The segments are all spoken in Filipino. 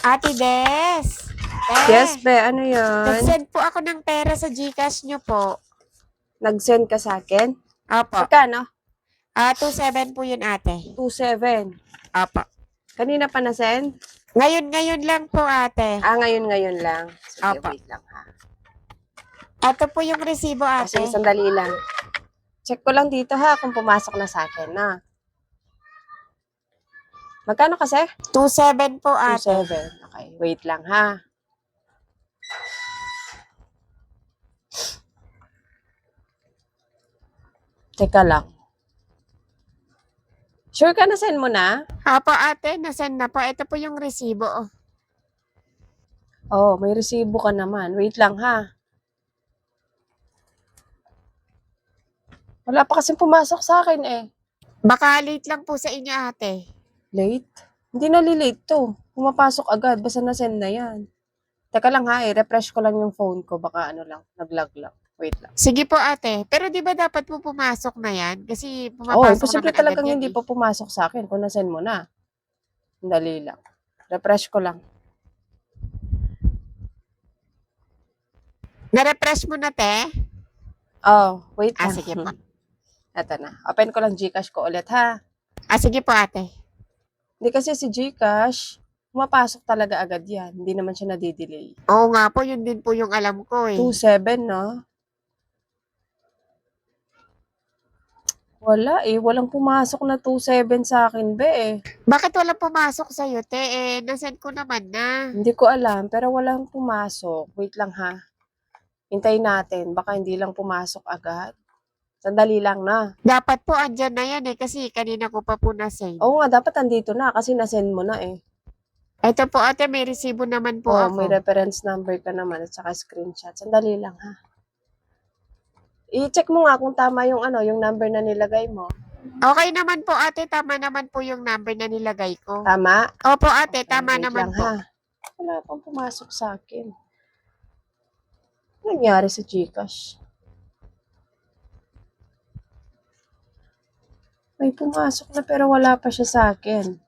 Ate Des, Yes, te, be, ano yun? nag-send po ako ng pera sa GCash nyo po. Nag-send ka sa akin? Opo. Magkano? 2,700 po yun ate. 2,700. Opo. Kanina pa na-send? Ngayon lang po ate. Ngayon lang. Sige, Opo. wait lang ha. Ito po yung resibo Sige, ate. sandali lang. Check ko lang dito ha kung pumasok na sa akin na. Magkano kasi? 2,700 po ate. 2,700. Okay, wait lang ha. Teka lang. Sure ka na-send mo na? Opo ate, nasend na po. Ito po yung resibo. Oh, may resibo ka naman. Wait lang ha. Wala pa kasing pumasok sa akin eh. Baka late lang po sa inyo ate. Late? Hindi na-late to. Pumapasok agad. Basta na-send na yan. Teka lang ha, refresh ko lang yung phone ko. Baka ano lang, nag-lag lang. Wait lang. Sige po ate. Pero di ba dapat po pumasok na yan? Kasi Oo, pumapasok imposible naman agad talagang yan hindi eh. pa pumasok sa akin kung na-send mo na. Dali lang. Refresh ko lang. Na-refresh mo na te? Oh, wait lang. Sige po. Eto na. Open ko lang Gcash ko ulit ha. Sige po ate. Hindi kasi si Gcash, pumapasok talaga agad yan. Hindi naman siya nadidelay. Oo nga po, yun din po yung alam ko eh. 2,700 no? Wala eh. Walang pumasok na 2,700 sa akin be eh. Bakit walang pumasok sa'yo, te? Nasend ko naman na. Hindi ko alam, pero walang pumasok. Wait lang ha. Hintayin natin. Baka hindi lang pumasok agad. Sandali lang na. Dapat po andyan na yan eh, kasi kanina ko pa po nasend. Oo nga, dapat andito na kasi nasend mo na eh. Ito po ate, may resibo naman po ako. May reference number ka naman at saka screenshot. Sandali lang ha. I-check mo nga kung tama yung yung number na nilagay mo. Okay naman po ate, tama naman po yung number na nilagay ko. Tama? Opo ate, Okay, tama wait naman lang, po. ha. Wala pang pumasok sa akin. Ano nangyari sa Gcash? May pumasok na pero wala pa siya sa akin.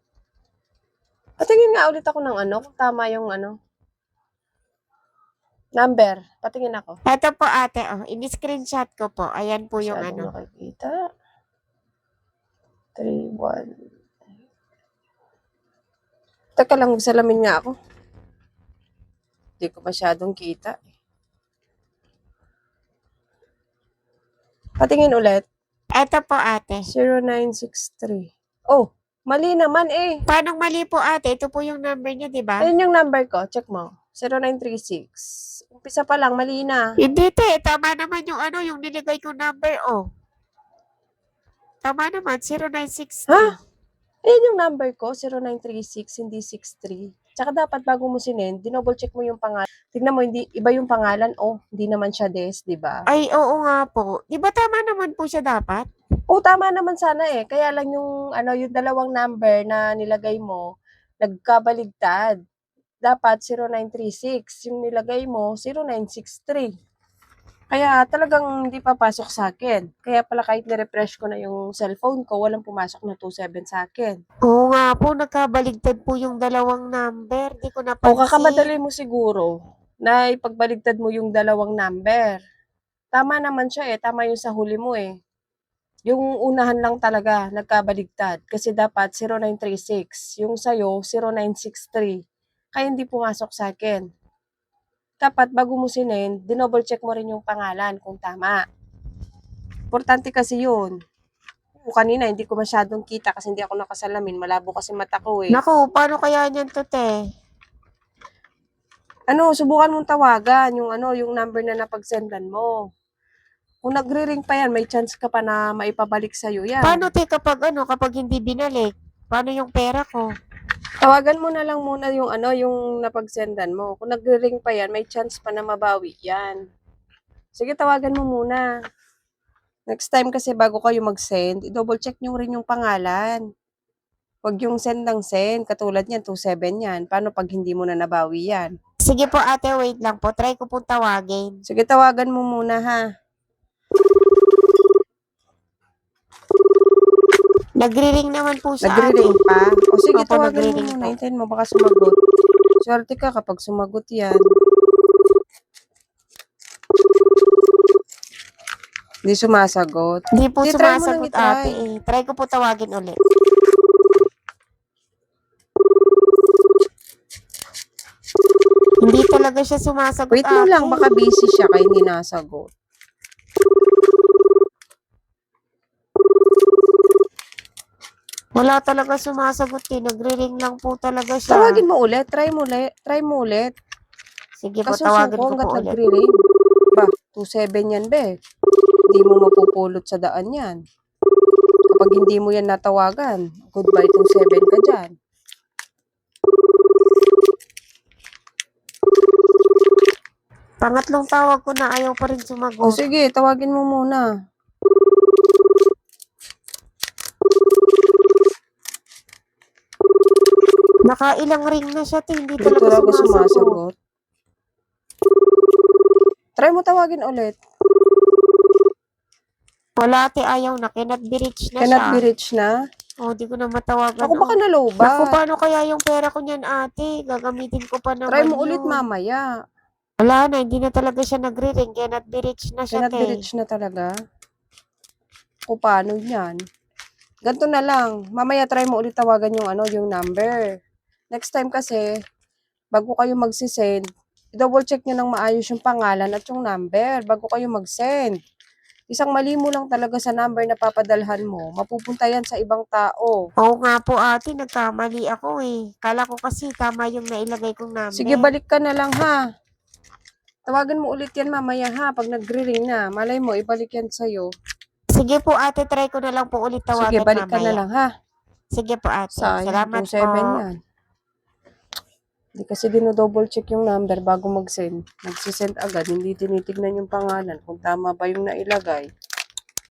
Patingin nga ulit ako ng kung tama yung number. Patingin ako. Ito po ate, in-screenshot ko po. Ayan po yung Masyadong nakikita. 3-1. Teka lang, salamin nga ako. Hindi ko masyadong kita. Patingin ulit. Ito po ate. 0963. Oh, mali naman eh. Paano mali po ate? Ito po yung number niya, di ba? Ayun yung number ko. Check mo. 0936. Umpisa pa lang, mali na. Hindi te, tama naman yung yung nilagay ko number, Tama naman, 0963. Ha? Ayun yung number ko, 0936, hindi 63. Tsaka dapat bago mo sinend, dinoble check mo yung pangalan. Tignan mo, hindi, iba yung pangalan. Hindi naman siya Des, di ba? Ay, oo nga po. Di ba tama naman po siya dapat? Tama naman sana eh. Kaya lang yung, yung dalawang number na nilagay mo, nagkabaligtad. Dapat 0936. Yung nilagay mo, 0963. Kaya talagang hindi papasok sa akin. Kaya pala kahit na-refresh ko na yung cellphone ko, walang pumasok na 27 sa akin. Oo nga po, nagkabaligtad po yung dalawang number. Di ko napansin. Kakamadali mo siguro na ipagbaligtad mo yung dalawang number. Tama naman siya eh. Tama yung sa huli mo eh. Yung unahan lang talaga, nagkabaligtad. Kasi dapat 0936. Yung sa'yo, 0963. Kaya hindi pumasok sa akin. Dapat bago mo sinend, dinoble check mo rin yung pangalan kung tama. Importante kasi yun. Kanina hindi ko masyadong kita kasi hindi ako nakasalamin. Malabo kasi mata ko eh. Naku, paano kaya niyan to, te? Subukan mong tawagan yung yung number na napagsendan mo. Kung nagre-ring pa yan, may chance ka pa na maipabalik sa'yo yan. Paano te kapag hindi binalik? Paano yung pera ko? Tawagan mo na lang muna yung yung napagsendan mo. Kung nagre-ring pa yan, may chance pa na mabawi yan. Sige, tawagan mo muna. Next time kasi bago kayo mag-send, i-double check nyo rin yung pangalan. Huwag yung send ng send. Katulad yan, 27 yan. Paano pag hindi mo na nabawi yan? Sige po ate, wait lang po. Try ko pong tawagin. Sige, tawagan mo muna ha. Nagre-ring naman po siya. Nagre-ring pa? O sige, Opo, tawagan mo nagre-ring muna. po. Hintayin mo, baka sumagot. Swerte ka kapag sumagot yan. Hindi sumasagot. Hindi po Di, try mo lang sumasagot i-try. ate eh. Try ko po tawagin ulit. Hindi talaga siya sumasagot Wait mo ate. lang, baka busy siya kaya hindi nasagot. Wala talaga sumasagot eh. Nagre-ring lang po talaga siya. Tawagin mo ulit, try mo ulit. Sige po, Kasusuko tawagin ko hanggat po ulit. nagre-ring. Ba, 27 yan be. Hindi mo mapupulot sa daan yan. Kapag hindi mo yan natawagan, goodbye 27 ka dyan. Pangatlong tawag ko na ayaw pa rin O sumagot. sige, tawagin mo muna. Nakailang ring na siya, te. Hindi Hindi talaga talaga sumasagot. sumasagot. Try mo tawagin ulit. Wala, te. Ayaw na. Cannot be reached na Cannot siya. be reached na. Oh, di ko na matawagan. Ako baka Oh. naloba. Naku, paano kaya yung pera ko niyan, ate? Gagamitin ko pa naman Try mo yun. ulit mamaya. Wala na, hindi na talaga siya nagre-ring. Cannot be reached na siya, Cannot be te. reached na talaga. O paano yan? Ganto na lang. Mamaya try mo ulit tawagan yung number. Next time kasi, bago kayo magsisend, double check nyo ng maayos yung pangalan at yung number bago kayo mag-send. Isang mali mo lang talaga sa number na papadalhan mo, mapupunta yan sa ibang tao. Oo nga po, ate. Nagkamali ako eh. Kala ko kasi tama yung nailagay kong number. Sige, balik ka na lang ha. Tawagan mo ulit yan mamaya ha, pag nagre-ring na. Malay mo, ibalik yan sa'yo. Sige po, ate. Try ko na lang po ulit tawagan Sige, balik ka na mamaya. lang ha. Sige po, ate. Sayang, Salamat 27 po. yan. Hindi kasi dino-double check yung number bago mag-send. Nagsisend agad, hindi tinitignan yung pangalan kung tama ba yung nailagay.